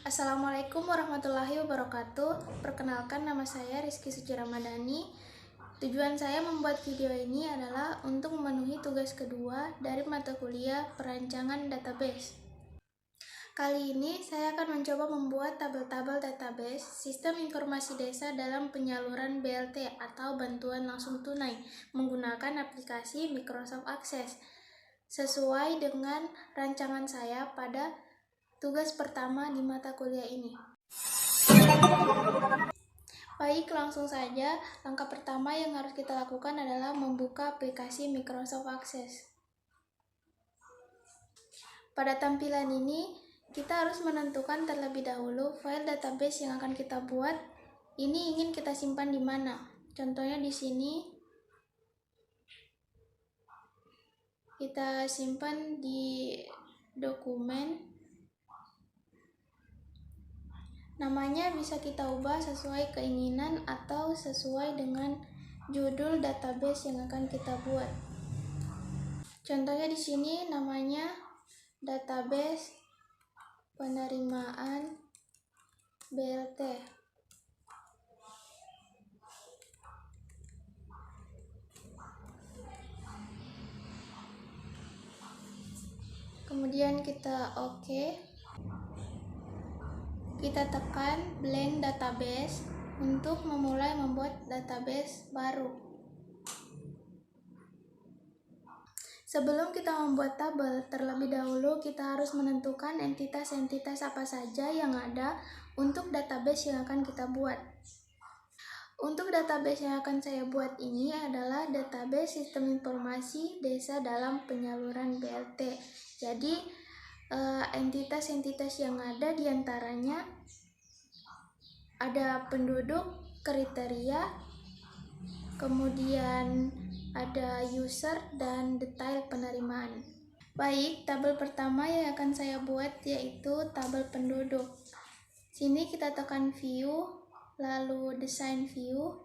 Assalamualaikum warahmatullahi wabarakatuh. Perkenalkan, nama saya Rizky Suci Ramadhani. Tujuan saya membuat video ini adalah untuk memenuhi tugas kedua dari mata kuliah perancangan database. Kali ini saya akan mencoba membuat tabel-tabel database sistem informasi desa dalam penyaluran BLT atau bantuan langsung tunai menggunakan aplikasi Microsoft Access sesuai dengan rancangan saya pada tugas pertama di mata kuliah ini. Baik, langsung saja. Langkah pertama yang harus kita lakukan adalah membuka aplikasi Microsoft Access. Pada tampilan ini, kita harus menentukan terlebih dahulu file database yang akan kita buat. Ini ingin kita simpan di mana? Contohnya di sini kita simpan di dokumen. Namanya bisa kita ubah sesuai keinginan atau sesuai dengan judul database yang akan kita buat. Contohnya di sini namanya database penerimaan BLT. Kemudian kita oke. Kita tekan blank database untuk memulai membuat database baru. Sebelum kita membuat tabel, terlebih dahulu kita harus menentukan entitas-entitas apa saja yang ada untuk database yang akan kita buat. Untuk database yang akan saya buat ini adalah database sistem informasi desa dalam penyaluran BLT. Jadi entitas-entitas yang ada diantaranya ada penduduk, kriteria, kemudian ada user dan detail penerimaan. Baik, tabel pertama yang akan saya buat yaitu tabel penduduk. Sini kita tekan view, lalu design view.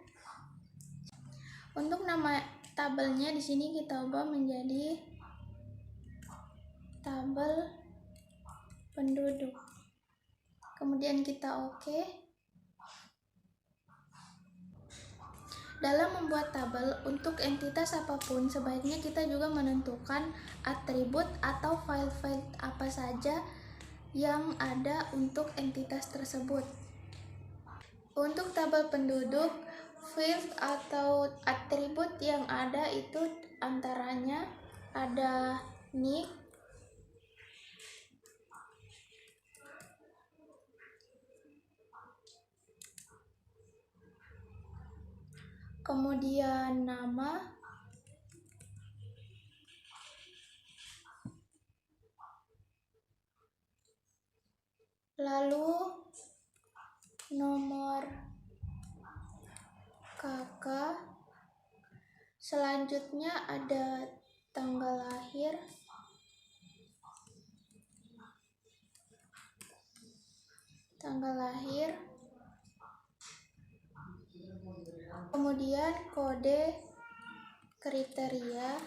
Untuk nama tabelnya di sini kita ubah menjadi tabel penduduk. Kemudian kita oke. Dalam membuat tabel untuk entitas apapun, sebaiknya kita juga menentukan atribut atau file-file apa saja yang ada untuk entitas tersebut. Untuk tabel penduduk, field atau atribut yang ada itu antaranya ada nick, kemudian nama, lalu nomor KK, selanjutnya ada tanggal lahir, kemudian kode kriteria,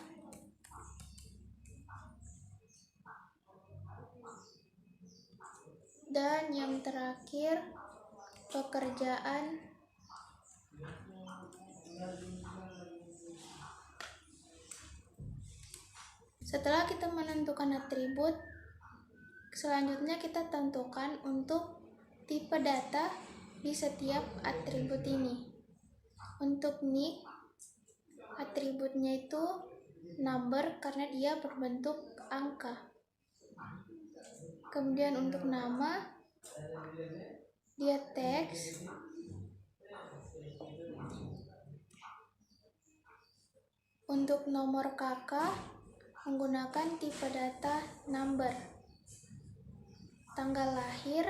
dan yang terakhir pekerjaan. Setelah kita menentukan atribut, selanjutnya kita tentukan untuk tipe data di setiap atribut ini. Untuk nick, atributnya itu number karena dia berbentuk angka. Kemudian untuk nama, dia teks. Untuk nomor KK menggunakan tipe data number. Tanggal lahir,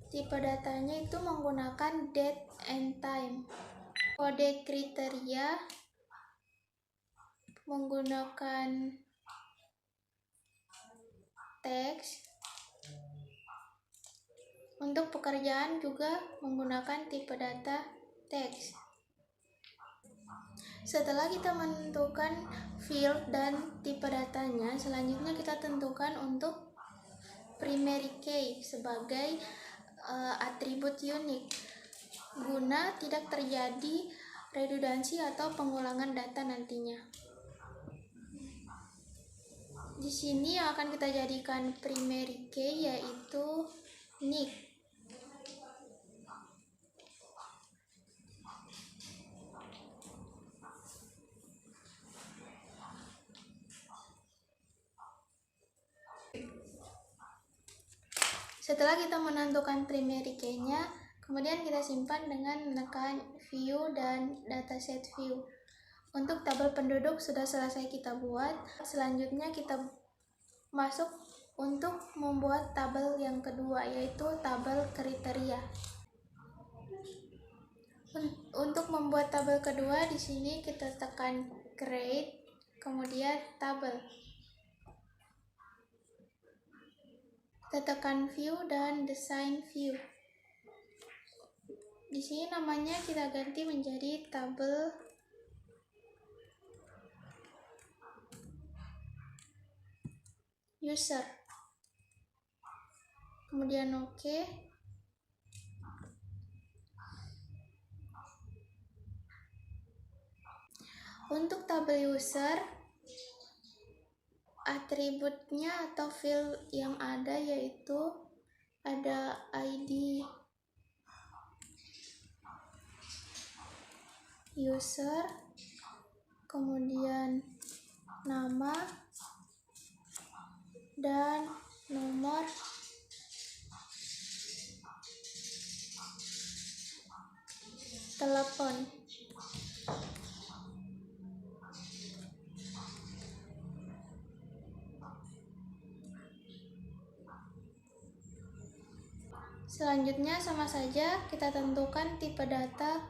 tipe datanya itu menggunakan date and time. Kode kriteria menggunakan teks. Untuk pekerjaan juga menggunakan tipe data teks. Setelah kita menentukan field dan tipe datanya, selanjutnya kita tentukan untuk primary key sebagai atribut unik guna tidak terjadi redundansi atau pengulangan data nantinya. Di sini yang akan kita jadikan primary key yaitu nick. Setelah kita menentukan primary key-nya, kemudian kita simpan dengan menekan view dan dataset view. Untuk tabel penduduk sudah selesai kita buat. Selanjutnya kita masuk untuk membuat tabel yang kedua, yaitu tabel kriteria. Untuk membuat tabel kedua, di sini kita tekan create, kemudian tabel. Kita tekan view dan design view. Di sini namanya kita ganti menjadi tabel user. Kemudian oke. Untuk tabel user, atributnya atau field yang ada yaitu ada ID user, kemudian nama dan nomor telepon. Selanjutnya sama saja kita tentukan tipe data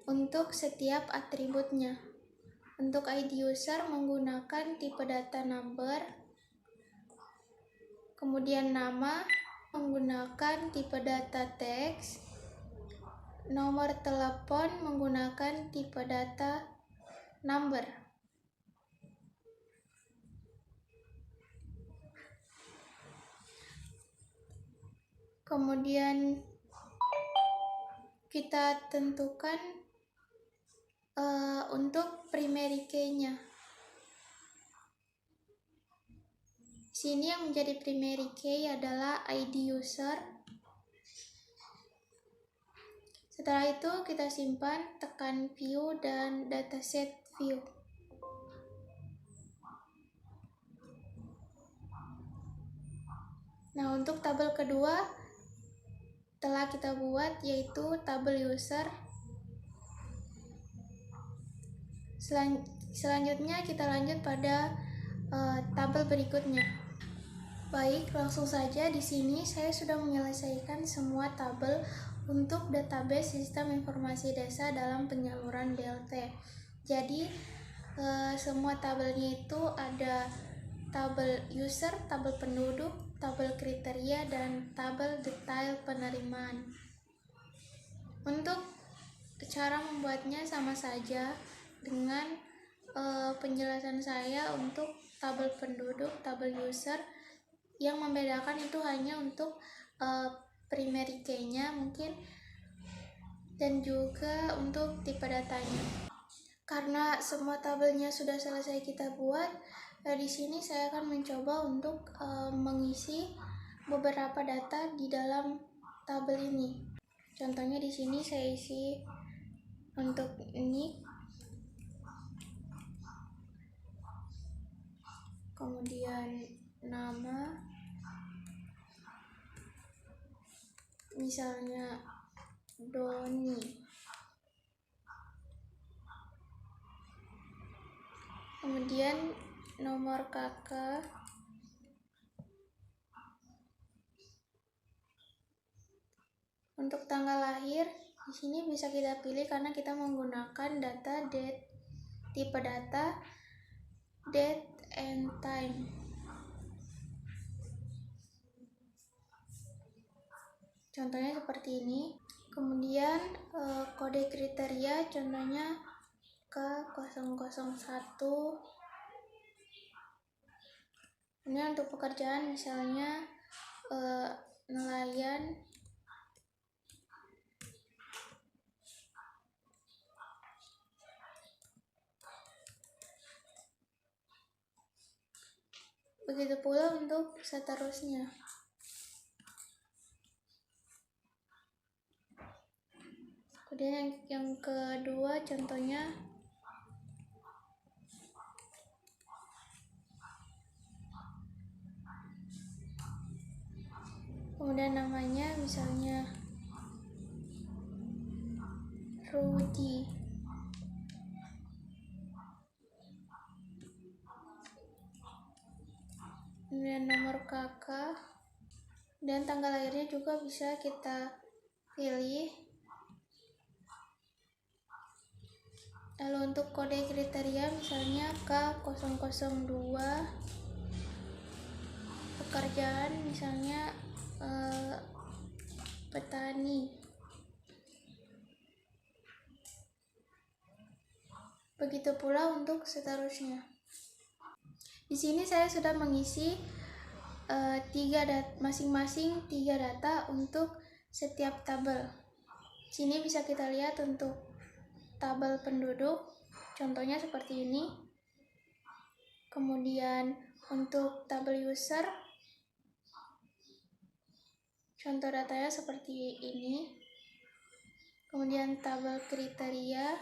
untuk setiap atributnya. Untuk ID user menggunakan tipe data number, kemudian nama menggunakan tipe data text, nomor telepon menggunakan tipe data number. Kemudian kita tentukan untuk primary key-nya. Sini yang menjadi primary key adalah ID user. Setelah itu kita simpan, tekan view dan dataset view. Nah, untuk tabel kedua telah kita buat, yaitu tabel user. Selanjutnya kita lanjut pada tabel berikutnya. Baik, langsung saja di sini saya sudah menyelesaikan semua tabel untuk database sistem informasi desa dalam penyaluran BLT. Jadi semua tabelnya itu ada tabel user, tabel penduduk, tabel kriteria, dan tabel detail penerimaan. Untuk cara membuatnya sama saja dengan penjelasan saya untuk tabel penduduk, tabel user. Yang membedakan itu hanya untuk primary key-nya mungkin, dan juga untuk tipe datanya. Karena semua tabelnya sudah selesai kita buat, di sini saya akan mencoba untuk mengisi beberapa data di dalam tabel ini. Contohnya di sini saya isi untuk nick, kemudian nama, misalnya Doni, kemudian nomor kakak, untuk tanggal lahir di sini bisa kita pilih karena kita menggunakan data date, tipe data date and time. Contohnya seperti ini. Kemudian kode kriteria contohnya K001. Ini untuk pekerjaan misalnya nelayan begitu pula untuk seterusnya. Kemudian yang kedua contohnya kemudian namanya misalnya Rudy. Kemudian nomor kakak dan tanggal lahirnya juga bisa kita pilih. Lalu untuk kode kriteria misalnya K002, pekerjaan misalnya petani. Begitu pula untuk seterusnya. Di sini saya sudah mengisi masing-masing 3 data untuk setiap tabel. Sini bisa kita lihat untuk tabel penduduk, contohnya seperti ini. Kemudian untuk tabel user, contoh datanya seperti ini. Kemudian tabel kriteria,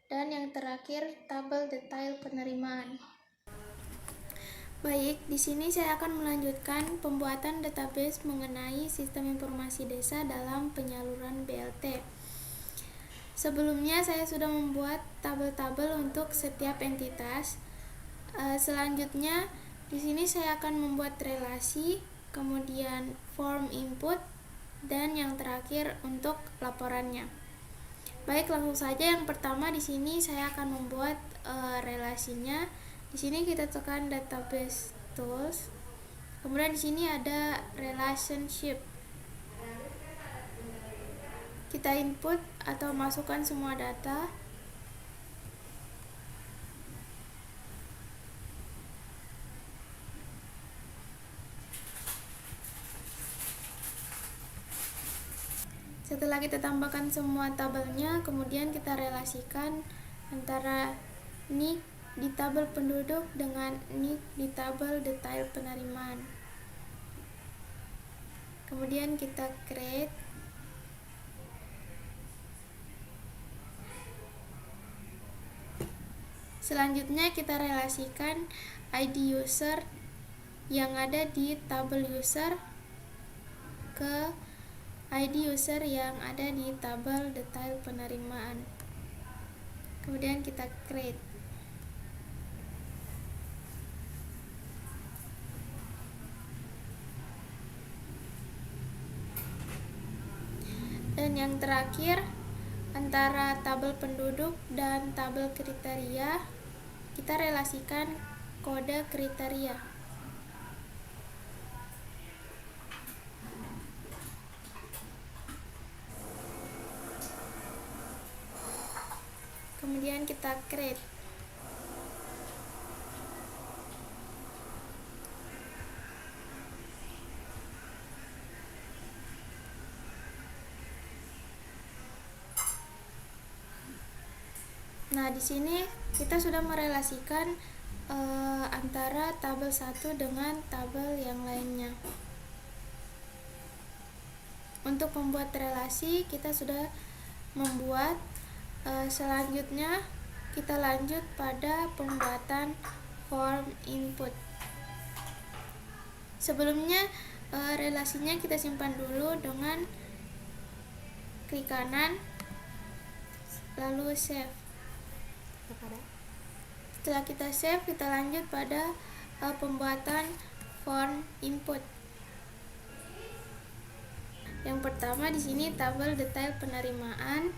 dan yang terakhir tabel detail penerimaan. Baik, di sini saya akan melanjutkan pembuatan database mengenai sistem informasi desa dalam penyaluran BLT. Sebelumnya saya sudah membuat tabel-tabel untuk setiap entitas. Selanjutnya di sini saya akan membuat relasi, kemudian form input, dan yang terakhir untuk laporannya. Baik, langsung saja yang pertama di sini saya akan membuat relasinya. Di sini kita tekan database tools. Kemudian di sini ada relationship. Kita input atau masukkan semua data. Setelah kita tambahkan semua tabelnya, kemudian kita relasikan antara NIK di tabel penduduk dengan NIK di tabel detail penerimaan. Kemudian kita create. Selanjutnya kita relasikan ID user yang ada di tabel user ke ID user yang ada di tabel detail penerimaan. Kemudian kita create. Dan yang terakhir, antara tabel penduduk dan tabel kriteria, kita relasikan kode kriteria. Kemudian kita create. Nah, di sini kita sudah merelasikan antara tabel 1 dengan tabel yang lainnya. Untuk membuat relasi kita sudah membuat. Selanjutnya kita lanjut pada pembuatan form input. Sebelumnya relasinya kita simpan dulu dengan klik kanan lalu save. Setelah kita save, kita lanjut pada pembuatan form input. Yang pertama di sini tabel detail penerimaan.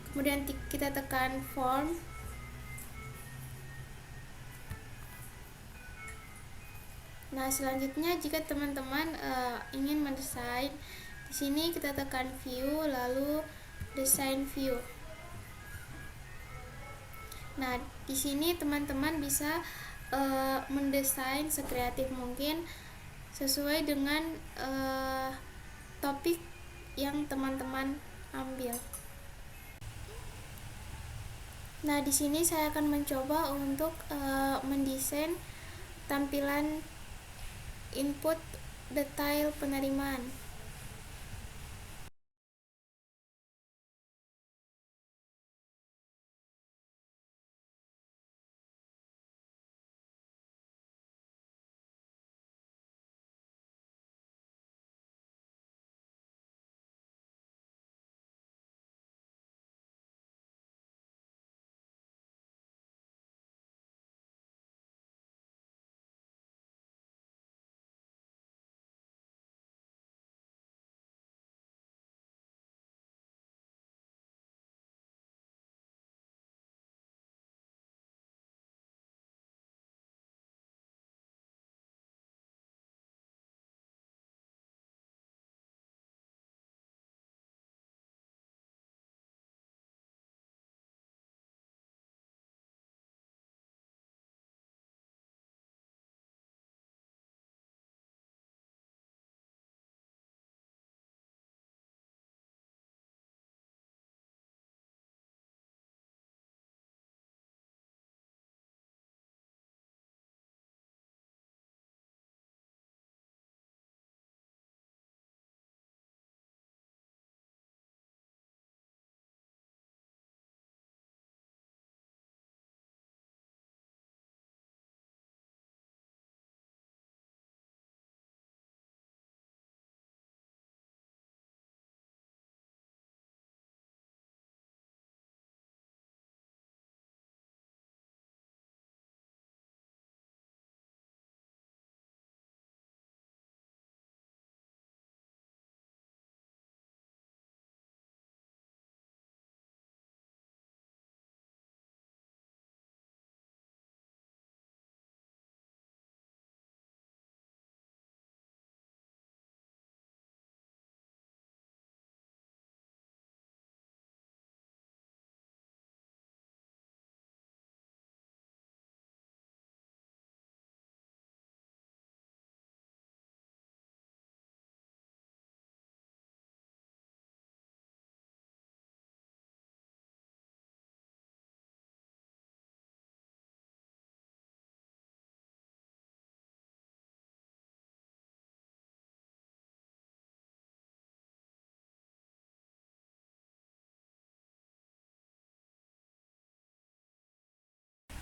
Kemudian kita tekan form. Nah, selanjutnya jika teman-teman ingin mendesain, di sini kita tekan view lalu design view. Nah, di sini teman-teman bisa mendesain sekreatif mungkin sesuai dengan topik yang teman-teman ambil. Nah, di sini saya akan mencoba untuk mendesain tampilan input detail penerimaan.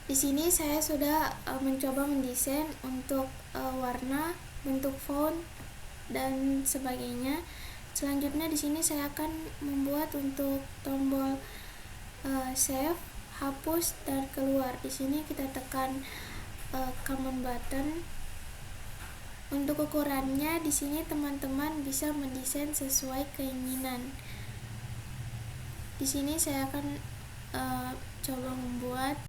Di sini saya sudah mencoba mendesain untuk warna, bentuk font, dan sebagainya. Selanjutnya di sini saya akan membuat untuk tombol save, hapus, dan keluar. Di sini kita tekan command button. Untuk ukurannya di sini teman-teman bisa mendesain sesuai keinginan. Di sini saya akan coba membuat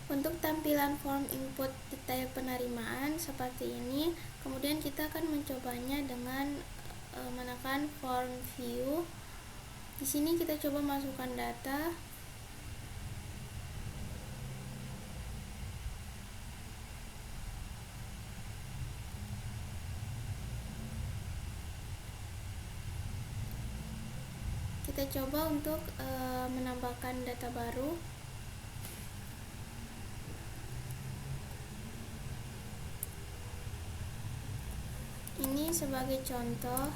untuk tampilan form input detail penerimaan seperti ini. Kemudian kita akan mencobanya dengan menekan form view. Di sini kita coba masukkan data. Kita coba untuk menambahkan data baru. Ini sebagai contoh.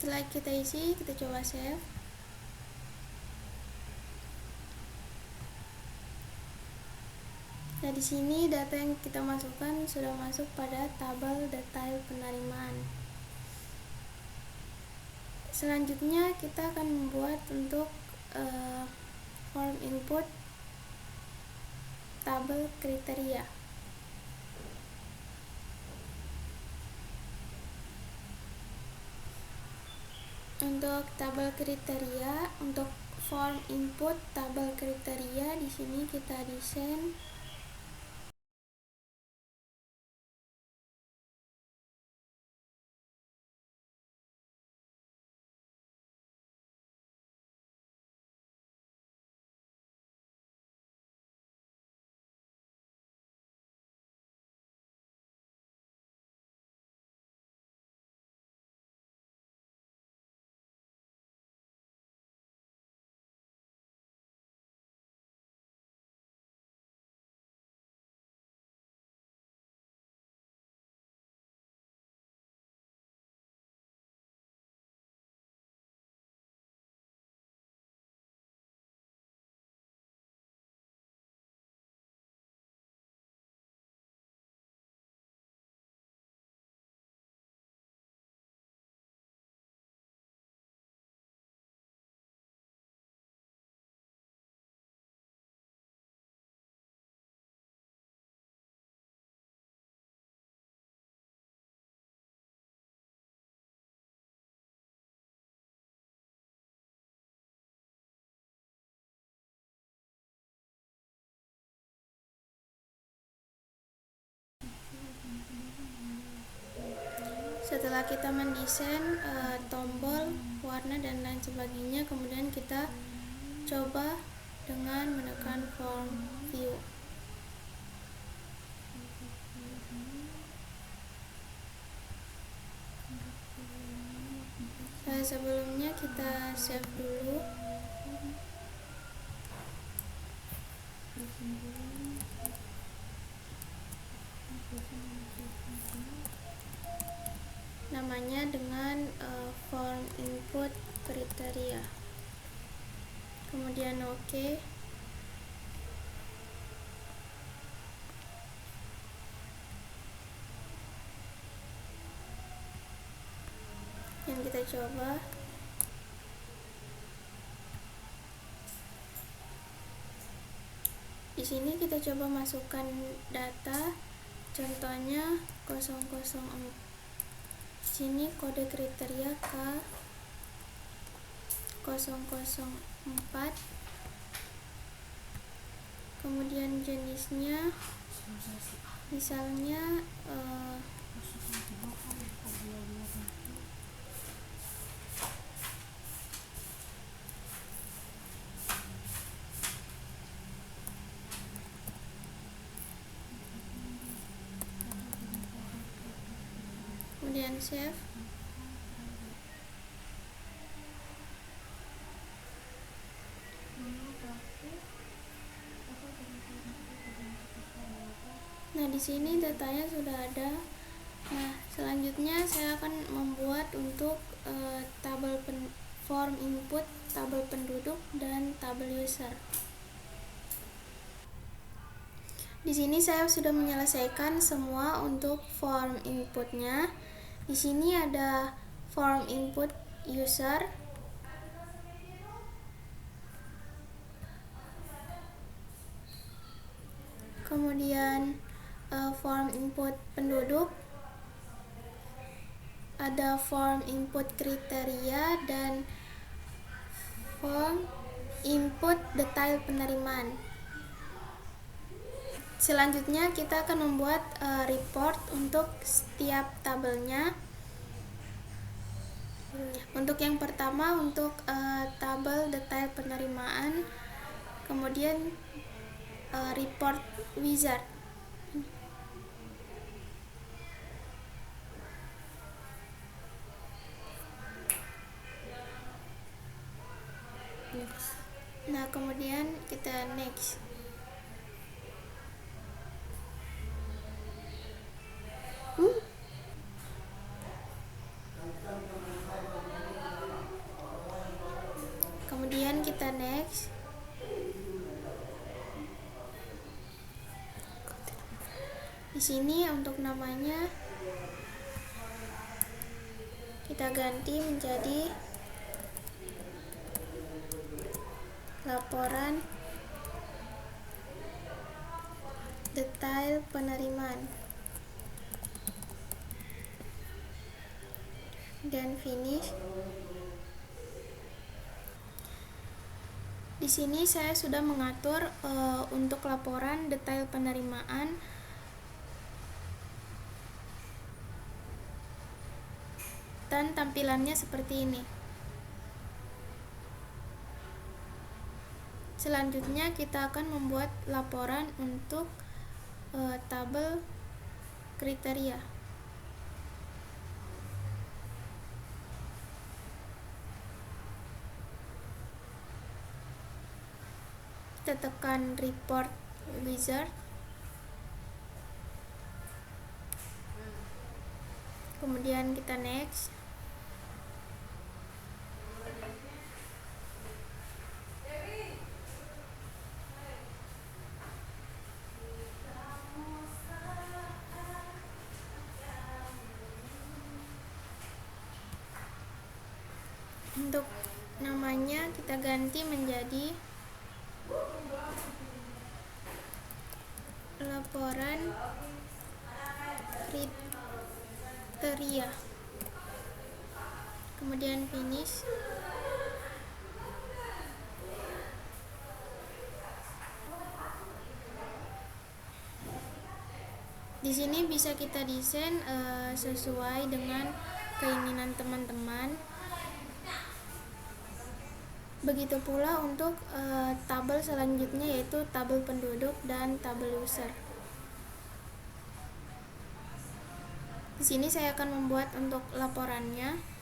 Setelah kita isi, kita coba save. Nah, di sini data yang kita masukkan sudah masuk pada tabel detail penerimaan. Selanjutnya kita akan membuat untuk form input tabel kriteria. Untuk tabel kriteria, untuk form input tabel kriteria, di sini kita desain setelah kita mendesain tombol, warna dan lain sebagainya, kemudian kita coba dengan menekan form view. Sebelumnya kita save dulu. Namanya dengan form input kriteria. Kemudian OK. Yang kita coba. Di sini kita coba masukkan data, contohnya 004. Di sini kode kriteria K004. Kemudian jenisnya misalnya kemudian save. Nah, di sini datanya sudah ada. Nah, selanjutnya saya akan membuat untuk tabel form input, tabel penduduk dan tabel user. Di sini saya sudah menyelesaikan semua untuk form inputnya. Di sini ada form input user, kemudian form input penduduk, ada form input kriteria dan form input detail penerimaan. Selanjutnya kita akan membuat report untuk setiap tabelnya. Untuk yang pertama, untuk tabel detail penerimaan, kemudian report wizard. Nah, kemudian kita next. Kemudian kita next. Di sini untuk namanya kita ganti menjadi laporan detail penerimaan dan finish. Di sini saya sudah mengatur untuk laporan detail penerimaan dan tampilannya seperti ini. Selanjutnya kita akan membuat laporan untuk tabel kriteria. Kita tekan report wizard, kemudian kita next. Untuk namanya kita ganti menjadi laporan kriteria, kemudian finish. Di sini bisa kita desain sesuai dengan keinginan teman-teman. Begitu pula untuk tabel selanjutnya, yaitu tabel penduduk dan tabel user. Di sini saya akan membuat untuk laporannya.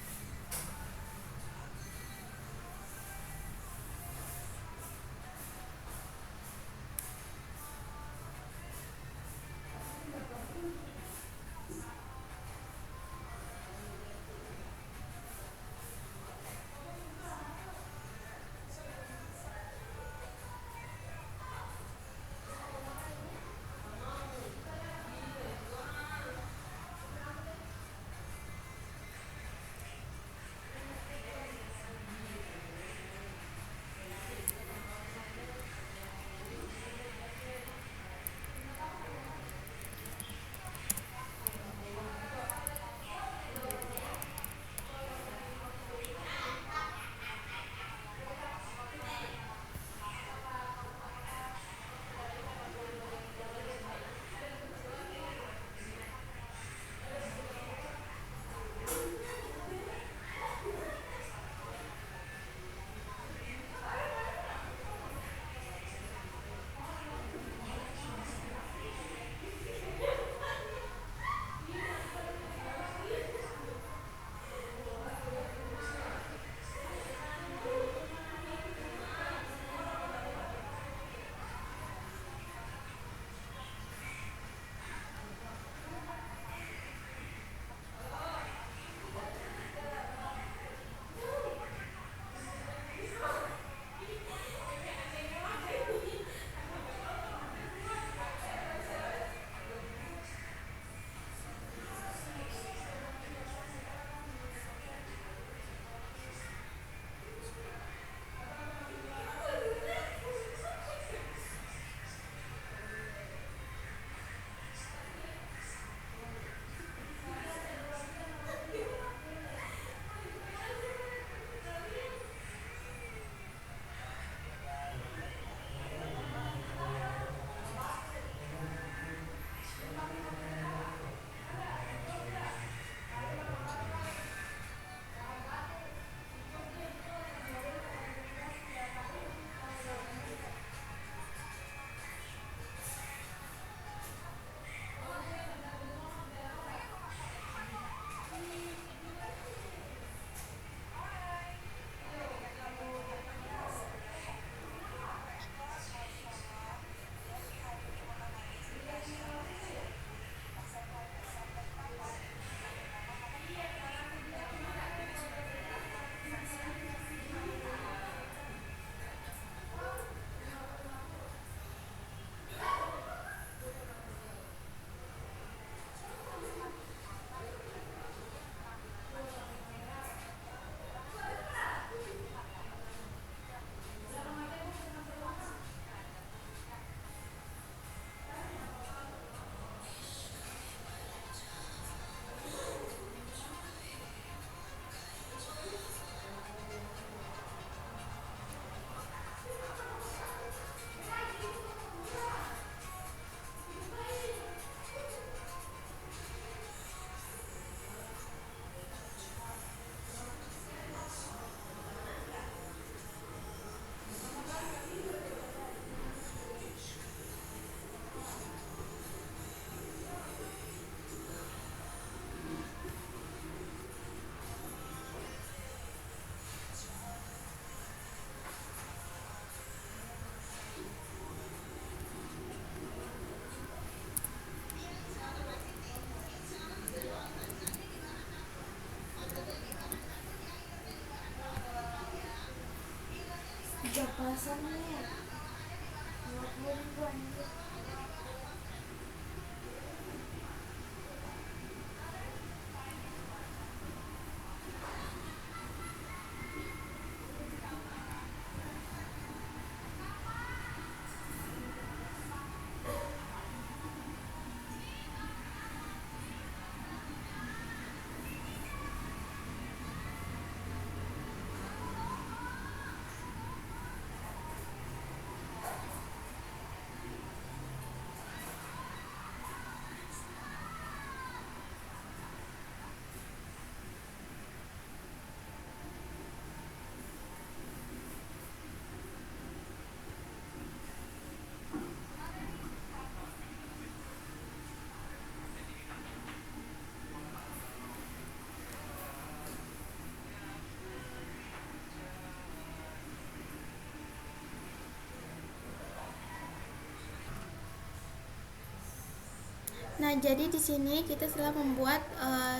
Nah, jadi di sini kita telah membuat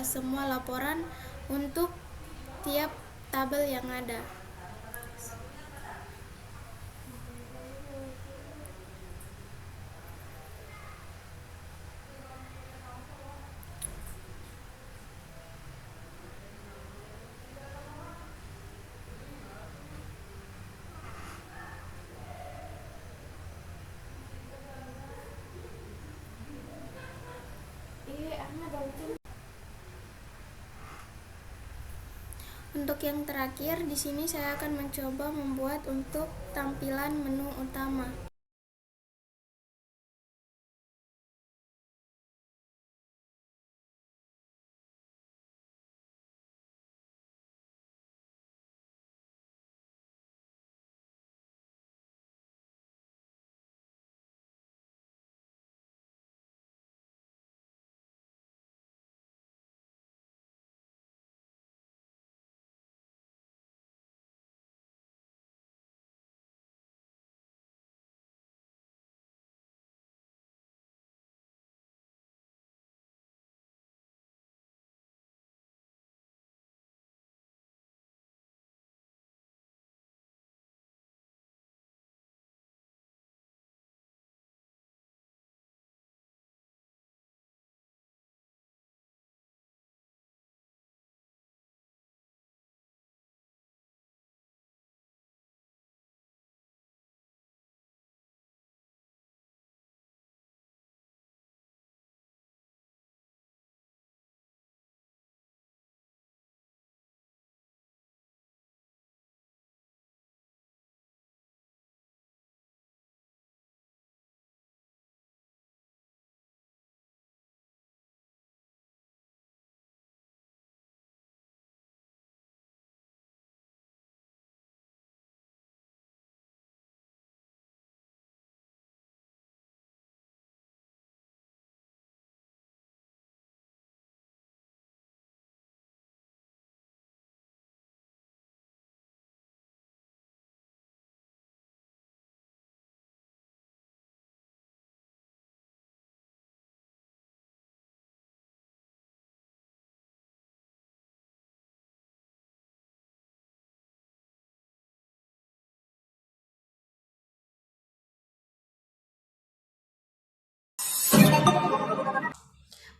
semua laporan untuk tiap tabel yang ada. Untuk yang terakhir, di sini saya akan mencoba membuat untuk tampilan menu utama.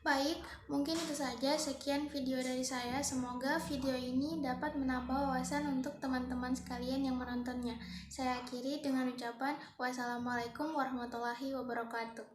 Baik, mungkin itu saja. Sekian video dari saya. Semoga video ini dapat menambah wawasan untuk teman-teman sekalian yang menontonnya. Saya akhiri dengan ucapan wassalamualaikum warahmatullahi wabarakatuh.